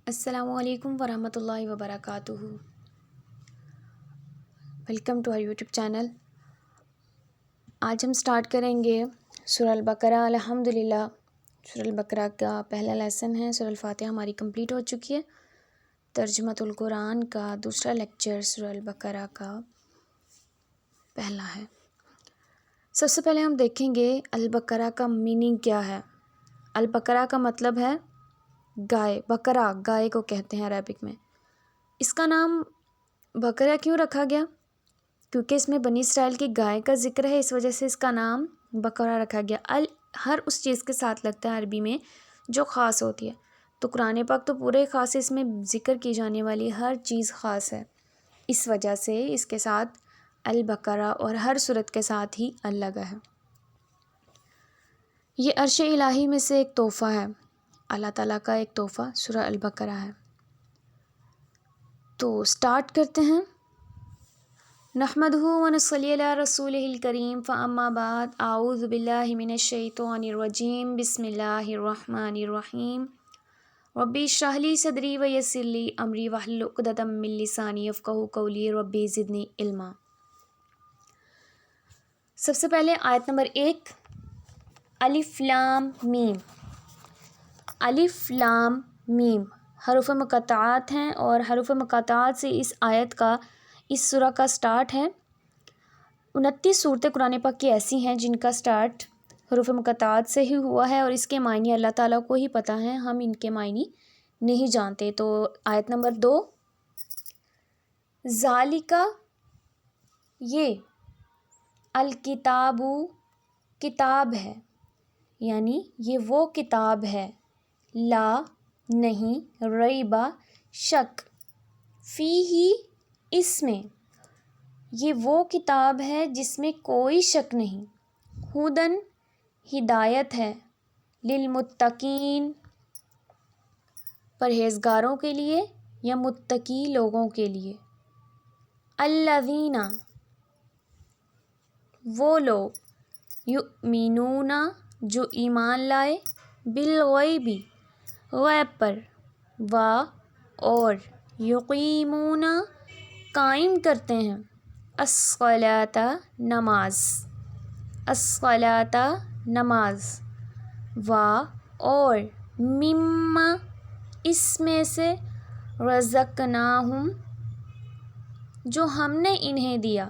السلام علیکم ورحمۃ اللہ وبرکاتہ۔ Welcome to our YouTube channel. آج ہم سٹارٹ کریں گے سورہ البقرہ۔ الحمدللہ سورہ البقرہ کا پہلا لیسن ہے۔ سورہ الفاتحہ ہماری کمپلیٹ ہو چکی ہے۔ ترجمۃ القرآن کا دوسرا لیکچر سورہ البقرہ کا پہلا ہے۔ سب سے پہلے ہم دیکھیں گے البقرہ کا میننگ کیا ہے۔ البقرہ کا مطلب ہے گائے، بقرہ گائے کو کہتے ہیں عربک میں۔ اس کا نام بقرہ کیوں رکھا گیا؟ کیونکہ اس میں بنی اسرائیل کی گائے کا ذکر ہے، اس وجہ سے اس کا نام بقرہ رکھا گیا۔ ہر اس چیز کے ساتھ لگتا ہے عربی میں جو خاص ہوتی ہے، تو قرآن پاک تو پورے خاص ہے، اس میں ذکر کی جانے والی ہر چیز خاص ہے، اس وجہ سے اس کے ساتھ البقرہ اور ہر صورت کے ساتھ ہی ال لگا ہے۔ یہ عرش الہی میں سے ایک تحفہ ہے، اللہ تعالیٰ کا ایک تحفہ سورہ البقرہ ہے۔ تو سٹارٹ کرتے ہیں۔ نحمدہ ونصلی علی رسولہ الکریم، فاما بعد، اعوذ باللہ من الشیطان الرجیم، بسم اللہ الرحمن الرحیم۔ ربی اشرح لی صدری ویسر لی امری واحلل عقدۃ من لسانی یفقہوا قولی، ربی زدنی علما۔ سب سے پہلے آیت نمبر 1، الف لام میم۔ الف لام میم حروف مقطعات ہیں، اور حروف مقطعات سے اس آیت کا، اس سورہ کا سٹارٹ ہے۔ 29 صورتیں قرآن پاک کی ایسی ہیں جن کا سٹارٹ حروف مقطعات سے ہی ہوا ہے، اور اس کے معنی اللہ تعالیٰ کو ہی پتہ ہیں، ہم ان کے معنی نہیں جانتے۔ تو آیت نمبر 2، ذالکا یہ، الکتاب کتاب ہے، یعنی یہ وہ کتاب ہے، لا نہیں، ریبہ شک، فیہ اس میں، یہ وہ کتاب ہے جس میں کوئی شک نہیں، ہدن ہدایت ہے، للمتقین پرہیزگاروں کے لیے یا متقی لوگوں کے لیے، الذین وہ لوگ، یؤمنون جو ایمان لائے، بالغیب غیب پر، اور یقیمون قائم کرتے ہیں، الصلاۃ نماز، الصلاۃ نماز، اور مما اس میں سے، رزقناہم جو ہم نے انہیں دیا،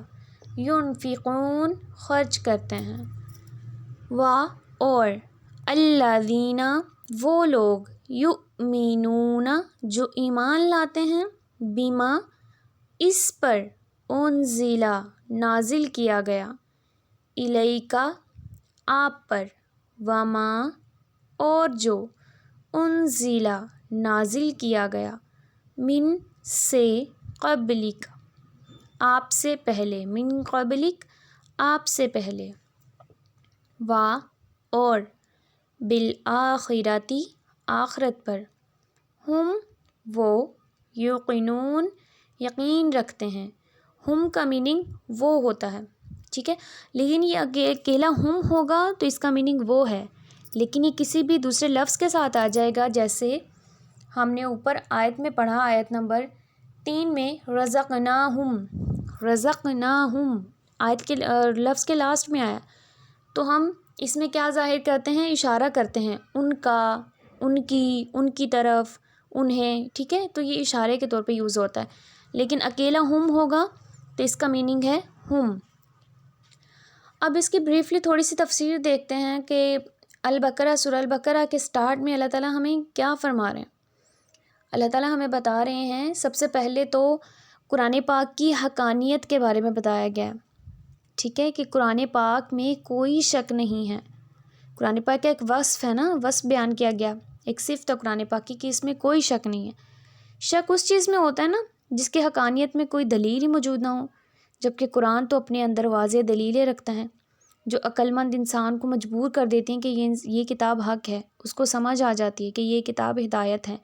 ينفقون خرچ کرتے ہیں، اور الذین وہ لوگ، یؤمنون جو ایمان لاتے ہیں، بما اس پر، انزل نازل کیا گیا، الیک آپ پر، وما اور جو، انزل نازل کیا گیا، من سے، قبلک آپ سے پہلے، من قبلک آپ سے پہلے، اور بالآخرۃ آخرت پر، ہم وہ، یوقنون یقین رکھتے ہیں۔ ہم کا میننگ وہ ہوتا ہے، ٹھیک ہے، لیکن یہ اکیلا ہم ہوگا تو اس کا میننگ وہ ہے، لیکن یہ کسی بھی دوسرے لفظ کے ساتھ آ جائے گا، جیسے ہم نے اوپر آیت میں پڑھا، آیت نمبر 3 میں، رزقناہم، رزقناہم آیت کے لفظ کے لاسٹ میں آیا، تو ہم اس میں کیا ظاہر کرتے ہیں، اشارہ کرتے ہیں ان کا، ان کی، ان کی طرف، انہیں، ٹھیک ہے، تو یہ اشارے کے طور پہ یوز ہوتا ہے، لیکن اکیلا ہم ہوگا تو اس کا میننگ ہے ہم۔ اب اس کی بریفلی تھوڑی سی تفسیر دیکھتے ہیں کہ البقرہ، سورہ البقرہ کے سٹارٹ میں اللہ تعالیٰ ہمیں کیا فرما رہے ہیں۔ اللہ تعالیٰ ہمیں بتا رہے ہیں، سب سے پہلے تو قرآن پاک کی حقانیت کے بارے میں بتایا گیا ہے، ٹھیک ہے، کہ قرآن پاک میں کوئی شک نہیں ہے۔ قرآن پاک کا ایک وصف ہے نا، وصف بیان کیا گیا، ایک صفت ہے قرآن پاک کی کہ اس میں کوئی شک نہیں ہے۔ شک اس چیز میں ہوتا ہے نا جس کی حقانیت میں کوئی دلیل ہی موجود نہ ہو، جبکہ قرآن تو اپنے اندر واضح دلیلیں رکھتا ہے جو عقلمند انسان کو مجبور کر دیتی ہیں کہ یہ کتاب حق ہے، اس کو سمجھ آ جاتی ہے کہ یہ کتاب ہدایت ہے،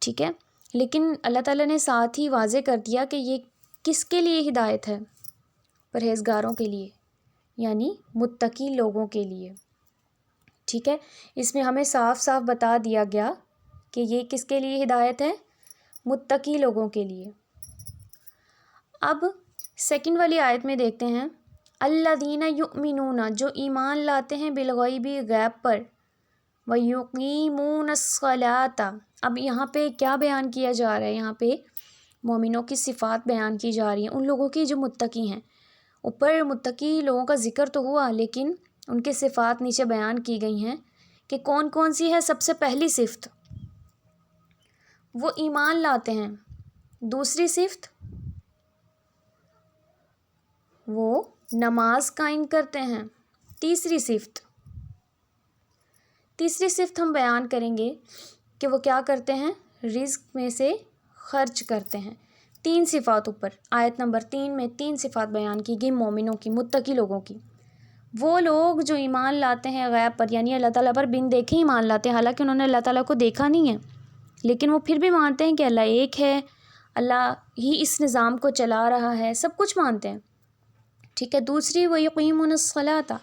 ٹھیک ہے، لیکن اللہ تعالیٰ نے ساتھ ہی واضح کر دیا کہ یہ کس کے لیے ہدایت ہے، پرہیزگاروں کے لیے، یعنی متقی لوگوں کے لیے، ٹھیک ہے۔ اس میں ہمیں صاف صاف بتا دیا گیا کہ یہ کس کے لیے ہدایت ہے؟ متقی لوگوں کے لیے۔ اب سیکنڈ والی آیت میں دیکھتے ہیں، الذین یؤمنون، جو ایمان لاتے ہیں بالغیب، غیب پر، ویقیمون الصلاۃ۔ اب یہاں پہ کیا بیان کیا جا رہا ہے؟ یہاں پہ مومنوں کی صفات بیان کی جا رہی ہیں، ان لوگوں کی جو متقی ہیں۔ اوپر متقی لوگوں کا ذکر تو ہوا، لیکن ان کے صفات نیچے بیان کی گئی ہیں کہ کون کون سی ہے۔ سب سے پہلی صفت، وہ ایمان لاتے ہیں۔ دوسری صفت، وہ نماز قائم کرتے ہیں۔ تیسری صفت ہم بیان کریں گے کہ وہ کیا کرتے ہیں؟ رزق میں سے خرچ کرتے ہیں۔ 3 صفات اوپر آیت نمبر 3 میں 3 صفات بیان کی گئی مومنوں کی، متقی لوگوں کی۔ وہ لوگ جو ایمان لاتے ہیں غیب پر، یعنی اللہ تعالیٰ پر بن دیکھے ایمان لاتے ہیں، حالانکہ انہوں نے اللہ تعالیٰ کو دیکھا نہیں ہے، لیکن وہ پھر بھی مانتے ہیں کہ اللہ ایک ہے، اللہ ہی اس نظام کو چلا رہا ہے، سب کچھ مانتے ہیں، ٹھیک ہے۔ دوسری، وَيُقِيمُونَ الصَّلَاةَ،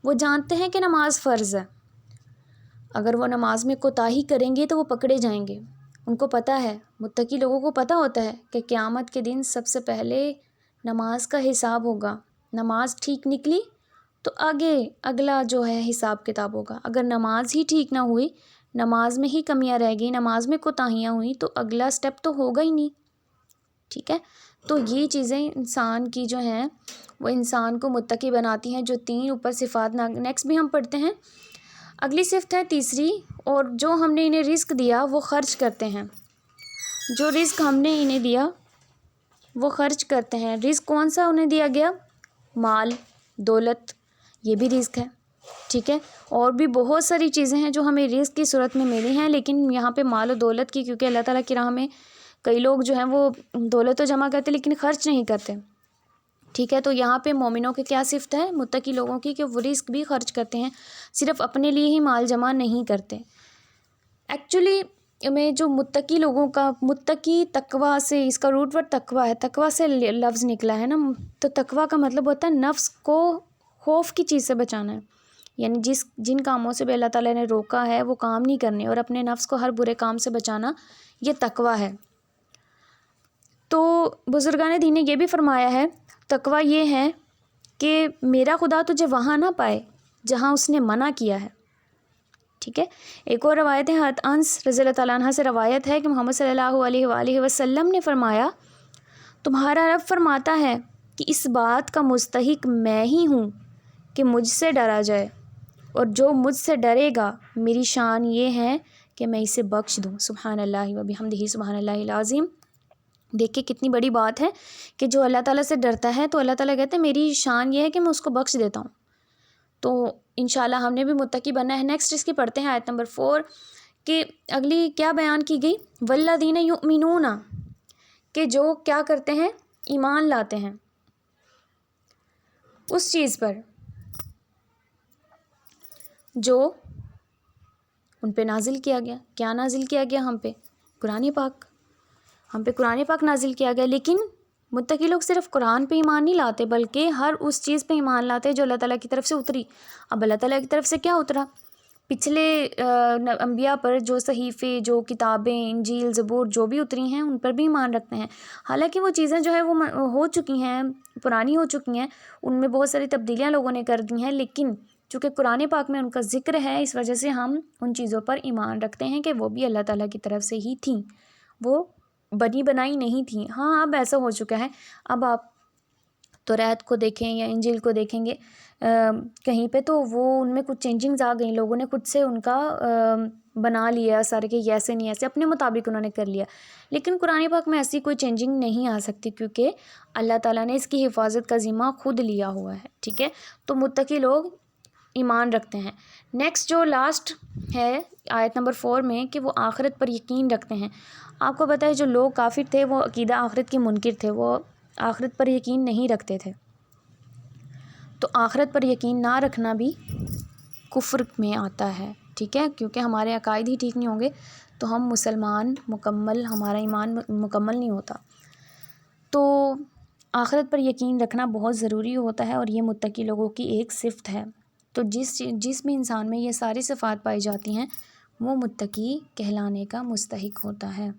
وہ جانتے ہیں کہ نماز فرض ہے، اگر وہ نماز میں کوتاہی کریں گے تو وہ پکڑے جائیں گے۔ ان کو پتہ ہے، متقی لوگوں کو پتہ ہوتا ہے کہ قیامت کے دن سب سے پہلے نماز کا حساب ہوگا۔ نماز ٹھیک نکلی تو آگے اگلا جو ہے حساب کتاب ہوگا۔ اگر نماز ہی ٹھیک نہ ہوئی، نماز میں ہی کمیاں رہ گئی، نماز میں کوتاہیاں ہوئیں، تو اگلا سٹیپ تو ہوگا ہی نہیں، ٹھیک ہے۔ تو یہ چیزیں انسان کی جو ہیں وہ انسان کو متقی بناتی ہیں، جو 3 اوپر صفات۔ نیکسٹ بھی ہم پڑھتے ہیں۔ اگلی صفت ہے تیسری، اور جو ہم نے انہیں رزق دیا وہ خرچ کرتے ہیں۔ جو رزق ہم نے انہیں دیا وہ خرچ کرتے ہیں۔ رزق کون سا انہیں دیا گیا؟ مال، دولت، یہ بھی رزق ہے، ٹھیک ہے۔ اور بھی بہت ساری چیزیں ہیں جو ہمیں رزق کی صورت میں ملی ہیں، لیکن یہاں پہ مال و دولت کی، کیونکہ اللہ تعالیٰ کی راہ میں کئی لوگ جو ہیں وہ دولت تو جمع کرتے لیکن خرچ نہیں کرتے، ٹھیک ہے۔ تو یہاں پہ مومنوں کی کیا صفت ہے؟ متقی لوگوں کی، کہ وہ رزق بھی خرچ کرتے ہیں، صرف اپنے لیے ہی مال جمع نہیں کرتے۔ ایکچولی میں جو متقی لوگوں کا، متقی تقویٰ سے، اس کا روٹ ورڈ تقویٰ ہے، تقویٰ سے لفظ نکلا ہے نا، تو تقویٰ کا مطلب ہوتا ہے نفس کو خوف کی چیز سے بچانا ہے، یعنی جن کاموں سے بھی اللہ تعالیٰ نے روکا ہے وہ کام نہیں کرنے، اور اپنے نفس کو ہر برے کام سے بچانا، یہ تقویٰ ہے۔ تو بزرگان دین نے یہ بھی فرمایا ہے، تقویٰ یہ ہے کہ میرا خدا تجھے وہاں نہ پائے جہاں اس نے منع کیا ہے، ٹھیک ہے۔ ایک اور روایت ہے، حضرت انس رضی اللہ تعالیٰ عنہ سے روایت ہے کہ محمد صلی اللہ علیہ وآلہ وسلم نے فرمایا، تمہارا رب فرماتا ہے کہ اس بات کا مستحق میں ہی ہوں کہ مجھ سے ڈرا جائے، اور جو مجھ سے ڈرے گا میری شان یہ ہے کہ میں اسے بخش دوں۔ سبحان اللہ و بحمدہ، سبحان اللہ العظیم۔ دیکھیں کتنی بڑی بات ہے کہ جو اللہ تعالیٰ سے ڈرتا ہے تو اللہ تعالیٰ کہتے ہیں میری شان یہ ہے کہ میں اس کو بخش دیتا ہوں۔ تو انشاءاللہ ہم نے بھی متقی بننا ہے۔ نیکسٹ اس کی پڑھتے ہیں آیت نمبر 4 کہ اگلی کیا بیان کی گئی؟ والذین یؤمنون، کہ جو کیا کرتے ہیں؟ ایمان لاتے ہیں اس چیز پر جو ان پہ نازل کیا گیا۔ کیا نازل کیا گیا ہم پہ؟ قرآن پاک، ہم پہ قرآن پاک نازل کیا گیا۔ لیکن متقی لوگ صرف قرآن پہ ایمان نہیں لاتے، بلکہ ہر اس چیز پہ ایمان لاتے جو اللہ تعالیٰ کی طرف سے اتری۔ اب اللہ تعالیٰ کی طرف سے کیا اترا؟ پچھلے انبیاء پر جو صحیفے، جو کتابیں، انجیل، زبور جو بھی اتری ہیں ان پر بھی ایمان رکھتے ہیں، حالانکہ وہ چیزیں جو ہے وہ ہو چکی ہیں، پرانی ہو چکی ہیں، ان میں بہت ساری تبدیلیاں لوگوں نے کر دی ہیں، لیکن چونکہ قرآن پاک میں ان کا ذکر ہے، اس وجہ سے ہم ان چیزوں پر ایمان رکھتے ہیں کہ وہ بھی اللہ تعالیٰ کی طرف سے ہی تھیں، وہ بنی بنائی نہیں تھیں۔ ہاں اب ایسا ہو چکا ہے، اب آپ توریت کو دیکھیں یا انجیل کو دیکھیں گے کہیں پہ، تو وہ ان میں کچھ چینجنگز آ گئیں، لوگوں نے خود سے ان کا بنا لیا سارے کہ یہ ایسے نہیں ایسے، اپنے مطابق انہوں نے کر لیا۔ لیکن قرآن پاک میں ایسی کوئی چینجنگ نہیں آ سکتی، کیونکہ اللہ تعالیٰ نے اس کی حفاظت کا ذمہ خود لیا ہوا ہے، ٹھیک ہے۔ تو متقی لوگ ایمان رکھتے ہیں۔ نیکسٹ جو لاسٹ ہے آیت نمبر 4 میں کہ وہ آخرت پر یقین رکھتے ہیں۔ آپ کو پتہ ہے جو لوگ کافر تھے وہ عقیدہ آخرت کے منکر تھے، وہ آخرت پر یقین نہیں رکھتے تھے۔ تو آخرت پر یقین نہ رکھنا بھی کفر میں آتا ہے، ٹھیک ہے، کیونکہ ہمارے عقائد ہی ٹھیک نہیں ہوں گے تو ہم مسلمان مکمل، ہمارا ایمان مکمل نہیں ہوتا۔ تو آخرت پر یقین رکھنا بہت ضروری ہوتا ہے، اور یہ متقی لوگوں کی ایک صفت ہے۔ تو جس بھی انسان میں یہ ساری صفات پائی جاتی ہیں وہ متقی کہلانے کا مستحق ہوتا ہے.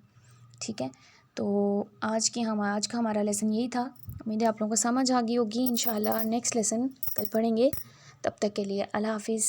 ٹھیک ہے، تو آج کا ہمارا لیسن یہی تھا. امید ہے آپ لوگوں کو سمجھ آ گئی ہوگی. انشاءاللہ نیکسٹ لیسن کل پڑھیں گے. تب تک کے لیے اللہ حافظ.